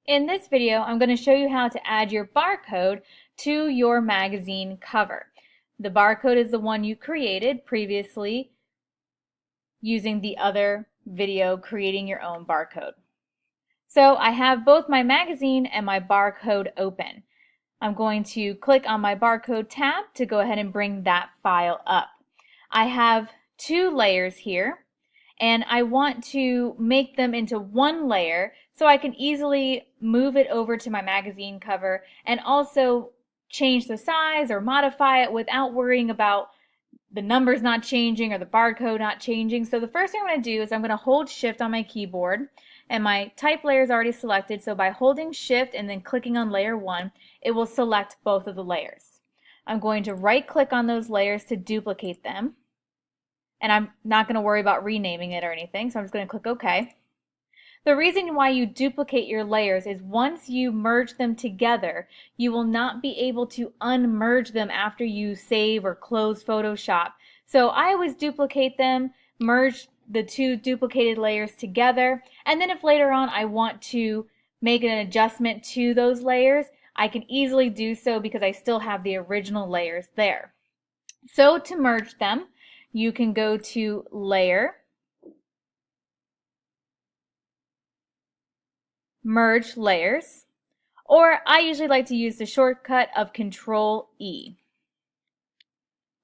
In this video, I'm going to show you how to add your barcode to your magazine cover. The barcode is the one you created previously using the other video creating your own barcode. So I have both my magazine and my barcode open. I'm going to click on my barcode tab to go ahead and bring that file up. I have two layers here, and I want to make them into one layer so I can easily move it over to my magazine cover and also change the size or modify it without worrying about the numbers not changing or the barcode not changing. So the first thing I'm going to do is I'm going to hold shift on my keyboard, and my type layer is already selected, so by holding shift and then clicking on layer 1, it will select both of the layers. I'm going to right click on those layers to duplicate them, and I'm not going to worry about renaming it or anything, so I'm just going to click OK. The reason why you duplicate your layers is once you merge them together, you will not be able to unmerge them after you save or close Photoshop. So I always duplicate them, merge the two duplicated layers together, and then if later on I want to make an adjustment to those layers, I can easily do so because I still have the original layers there. So to merge them, you can go to Layer, Merge Layers, or I usually like to use the shortcut of Control E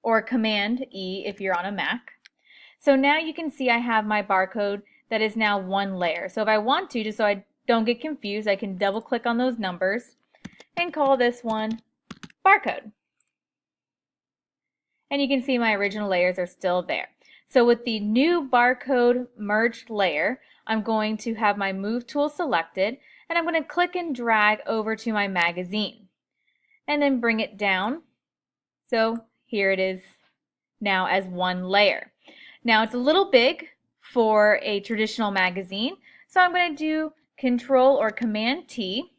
or Command E if you're on a Mac. So now you can see I have my barcode that is now one layer. So if I want to, just so I don't get confused, I can double click on those numbers and call this one barcode. And you can see my original layers are still there. So with the new barcode merged layer, I'm going to have my move tool selected, and I'm going to click and drag over to my magazine and then bring it down. So here it is now as one layer. Now it's a little big for a traditional magazine, so I'm going to do Control or Command T,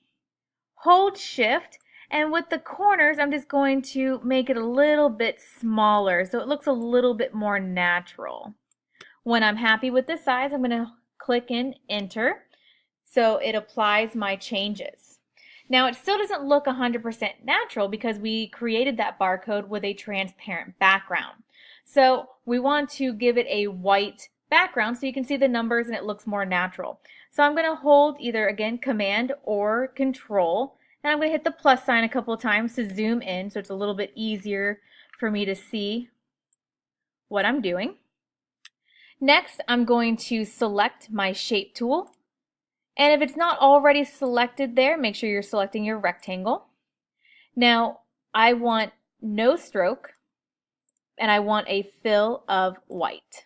hold Shift, and with the corners I'm just going to make it a little bit smaller so it looks a little bit more natural. When I'm happy with the size, I'm going to click and enter so it applies my changes. Now it still doesn't look 100% natural because we created that barcode with a transparent background. So we want to give it a white background so you can see the numbers and it looks more natural. So I'm going to hold either again Command or Control, and I'm going to hit the plus sign a couple of times to zoom in so it's a little bit easier for me to see what I'm doing. Next, I'm going to select my shape tool. And if it's not already selected there, make sure you're selecting your rectangle. Now, I want no stroke, and I want a fill of white.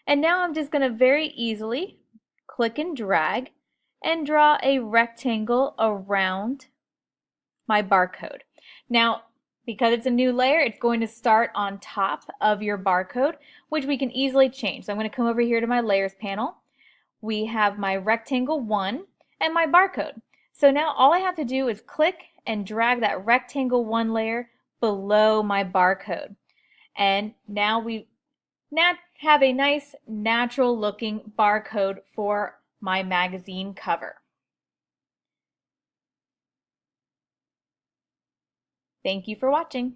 And now I'm just going to very easily click and drag and draw a rectangle around my barcode. Now, because it's a new layer, it's going to start on top of your barcode, which we can easily change. So I'm going to come over here to my Layers panel. We have my rectangle 1 and my barcode. So now all I have to do is click and drag that rectangle 1 layer below my barcode. And now we have a nice natural looking barcode for my magazine cover. Thank you for watching.